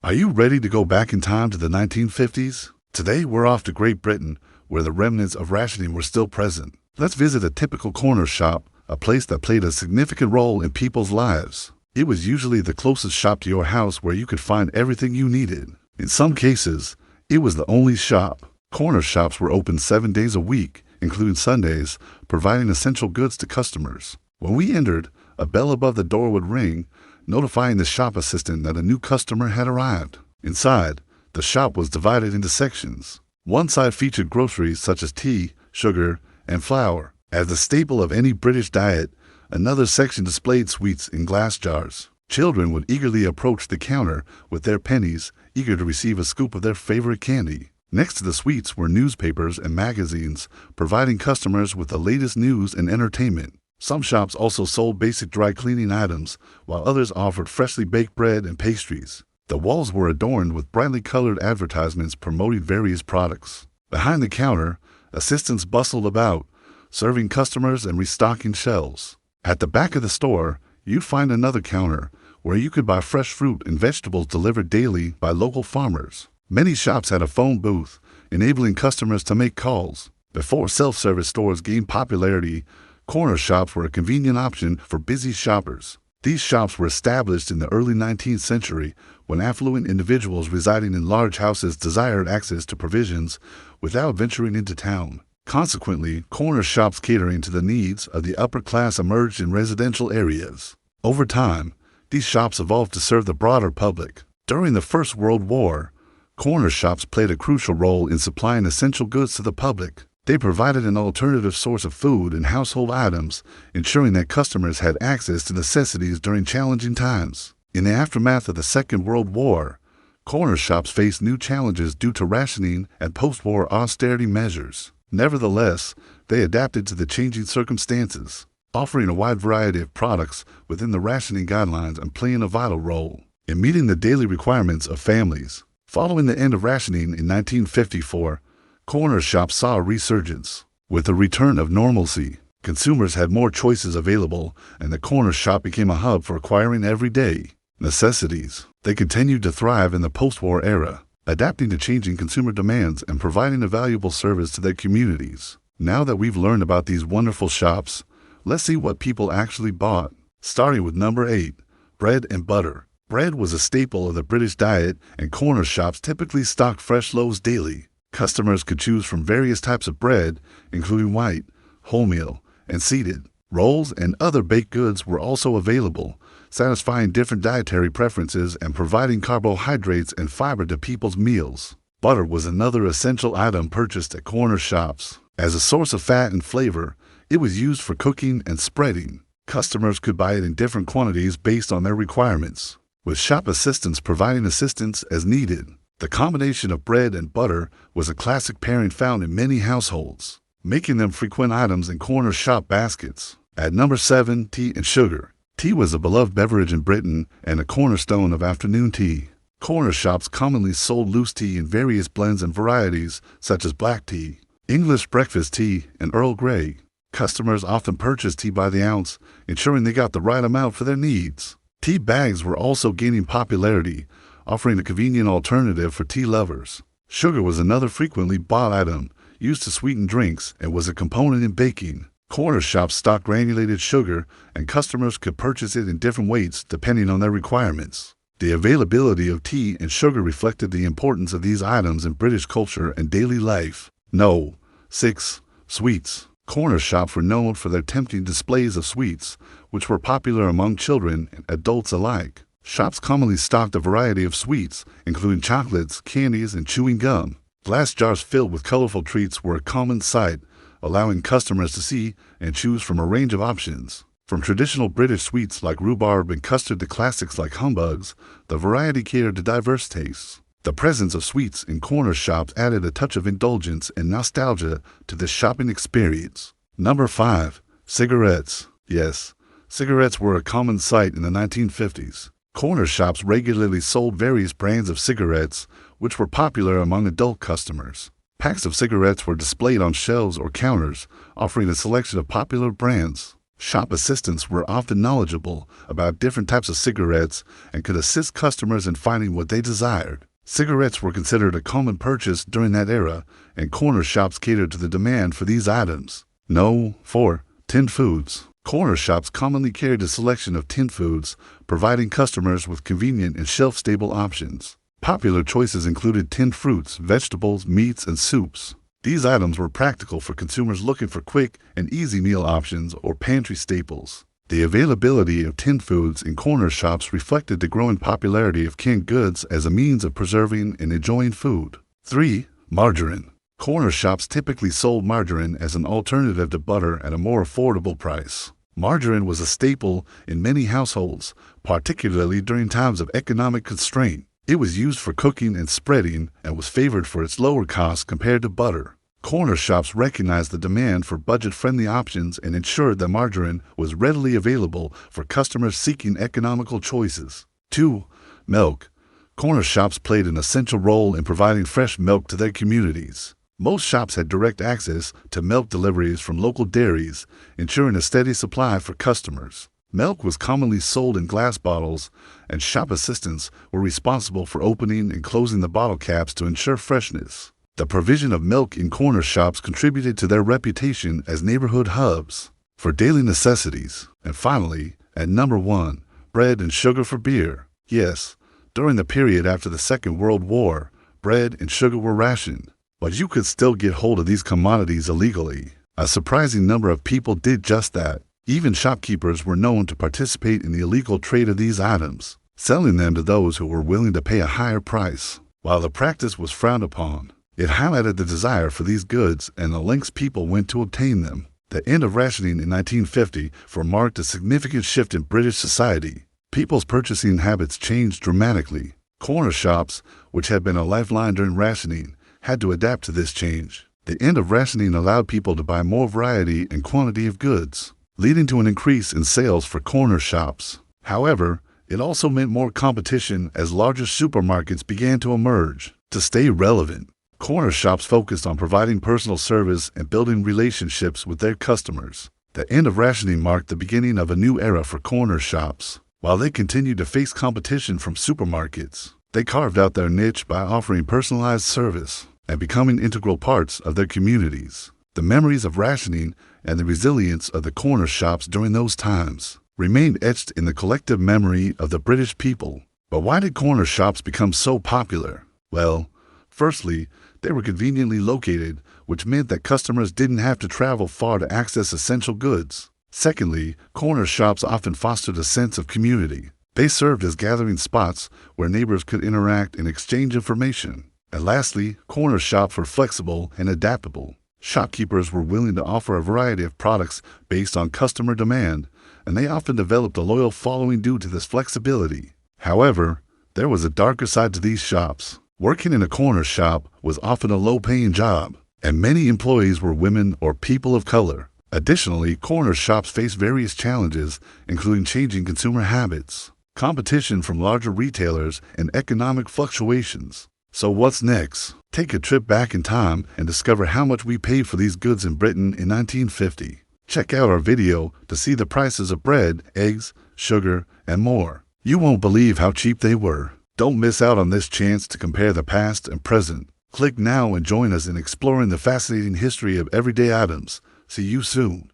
Are you ready to go back in time to the 1950s? Today, we're off to Great Britain, where the remnants of rationing were still present. Let's visit a typical corner shop, a place that played a significant role in people's lives. It was usually the closest shop to your house where you could find everything you needed. In some cases, it was the only shop. Corner shops were open 7 days a week, including Sundays, providing essential goods to customers. When we entered, a bell above the door would ring, notifying the shop assistant that a new customer had arrived. Inside, the shop was divided into sections. One side featured groceries such as tea, sugar, and flour. As the staple of any British diet, another section displayed sweets in glass jars. Children would eagerly approach the counter with their pennies, eager to receive a scoop of their favorite candy. Next to the sweets were newspapers and magazines, providing customers with the latest news and entertainment. Some shops also sold basic dry cleaning items, while others offered freshly baked bread and pastries. The walls were adorned with brightly colored advertisements promoting various products. Behind the counter, assistants bustled about, serving customers and restocking shelves. At the back of the store, you'd find another counter, where you could buy fresh fruit and vegetables delivered daily by local farmers. Many shops had a phone booth, enabling customers to make calls. Before self-service stores gained popularity, corner shops were a convenient option for busy shoppers. These shops were established in the early 19th century when affluent individuals residing in large houses desired access to provisions without venturing into town. Consequently, corner shops catering to the needs of the upper class emerged in residential areas. Over time, these shops evolved to serve the broader public. During the First World War, corner shops played a crucial role in supplying essential goods to the public. They provided an alternative source of food and household items, ensuring that customers had access to necessities during challenging times. In the aftermath of the Second World War, corner shops faced new challenges due to rationing and post-war austerity measures. Nevertheless, they adapted to the changing circumstances, offering a wide variety of products within the rationing guidelines and playing a vital role in meeting the daily requirements of families. Following the end of rationing in 1954, corner shops saw a resurgence. With the return of normalcy, consumers had more choices available, and the corner shop became a hub for acquiring everyday necessities. They continued to thrive in the post-war era, adapting to changing consumer demands and providing a valuable service to their communities. Now that we've learned about these wonderful shops, let's see what people actually bought. Starting with number 8, bread and butter. Bread was a staple of the British diet, and corner shops typically stocked fresh loaves daily. Customers could choose from various types of bread, including white, wholemeal, and seeded. Rolls and other baked goods were also available, satisfying different dietary preferences and providing carbohydrates and fiber to people's meals. Butter was another essential item purchased at corner shops. As a source of fat and flavor, it was used for cooking and spreading. Customers could buy it in different quantities based on their requirements, with shop assistants providing assistance as needed. The combination of bread and butter was a classic pairing found in many households, making them frequent items in corner shop baskets. At number 7, tea and sugar. Tea was a beloved beverage in Britain and a cornerstone of afternoon tea. Corner shops commonly sold loose tea in various blends and varieties, such as black tea, English breakfast tea, and Earl Grey. Customers often purchased tea by the ounce, ensuring they got the right amount for their needs. Tea bags were also gaining popularity, offering a convenient alternative for tea lovers. Sugar was another frequently bought item, used to sweeten drinks, and was a component in baking. Corner shops stocked granulated sugar, and customers could purchase it in different weights depending on their requirements. The availability of tea and sugar reflected the importance of these items in British culture and daily life. No. 6. Sweets. Corner shops were known for their tempting displays of sweets, which were popular among children and adults alike. Shops commonly stocked a variety of sweets, including chocolates, candies, and chewing gum. Glass jars filled with colorful treats were a common sight, allowing customers to see and choose from a range of options. From traditional British sweets like rhubarb and custard to classics like humbugs, the variety catered to diverse tastes. The presence of sweets in corner shops added a touch of indulgence and nostalgia to the shopping experience. Number 5. Cigarettes. Yes, cigarettes were a common sight in the 1950s. Corner shops regularly sold various brands of cigarettes, which were popular among adult customers. Packs of cigarettes were displayed on shelves or counters, offering a selection of popular brands. Shop assistants were often knowledgeable about different types of cigarettes and could assist customers in finding what they desired. Cigarettes were considered a common purchase during that era, and corner shops catered to the demand for these items. No. 4. Tinned foods. Corner shops commonly carried a selection of tinned foods, providing customers with convenient and shelf-stable options. Popular choices included tinned fruits, vegetables, meats, and soups. These items were practical for consumers looking for quick and easy meal options or pantry staples. The availability of tinned foods in corner shops reflected the growing popularity of canned goods as a means of preserving and enjoying food. 3. Margarine. Corner shops typically sold margarine as an alternative to butter at a more affordable price. Margarine was a staple in many households, particularly during times of economic constraint. It was used for cooking and spreading and was favored for its lower cost compared to butter. Corner shops recognized the demand for budget-friendly options and ensured that margarine was readily available for customers seeking economical choices. 2. Milk. Corner shops played an essential role in providing fresh milk to their communities. Most shops had direct access to milk deliveries from local dairies, ensuring a steady supply for customers. Milk was commonly sold in glass bottles, and shop assistants were responsible for opening and closing the bottle caps to ensure freshness. The provision of milk in corner shops contributed to their reputation as neighborhood hubs for daily necessities. And finally, at number 1, bread and sugar for beer. Yes, during the period after the Second World War, bread and sugar were rationed, but you could still get hold of these commodities illegally. A surprising number of people did just that. Even shopkeepers were known to participate in the illegal trade of these items, selling them to those who were willing to pay a higher price. While the practice was frowned upon, it highlighted the desire for these goods and the lengths people went to obtain them. The end of rationing in 1950 marked a significant shift in British society. People's purchasing habits changed dramatically. Corner shops, which had been a lifeline during rationing, had to adapt to this change. The end of rationing allowed people to buy more variety and quantity of goods, leading to an increase in sales for corner shops. However, it also meant more competition as larger supermarkets began to emerge. To stay relevant, corner shops focused on providing personal service and building relationships with their customers. The end of rationing marked the beginning of a new era for corner shops. While they continued to face competition from supermarkets, they carved out their niche by offering personalized service and becoming integral parts of their communities. The memories of rationing and the resilience of the corner shops during those times remained etched in the collective memory of the British people. But why did corner shops become so popular? Well, firstly, they were conveniently located, which meant that customers didn't have to travel far to access essential goods. Secondly, corner shops often fostered a sense of community. They served as gathering spots where neighbors could interact and exchange information. And lastly, corner shops were flexible and adaptable. Shopkeepers were willing to offer a variety of products based on customer demand, and they often developed a loyal following due to this flexibility. However, there was a darker side to these shops. Working in a corner shop was often a low-paying job, and many employees were women or people of color. Additionally, corner shops faced various challenges, including changing consumer habits, competition from larger retailers, and economic fluctuations. So what's next? Take a trip back in time and discover how much we paid for these goods in Britain in 1950. Check out our video to see the prices of bread, eggs, sugar, and more. You won't believe how cheap they were. Don't miss out on this chance to compare the past and present. Click now and join us in exploring the fascinating history of everyday items. See you soon.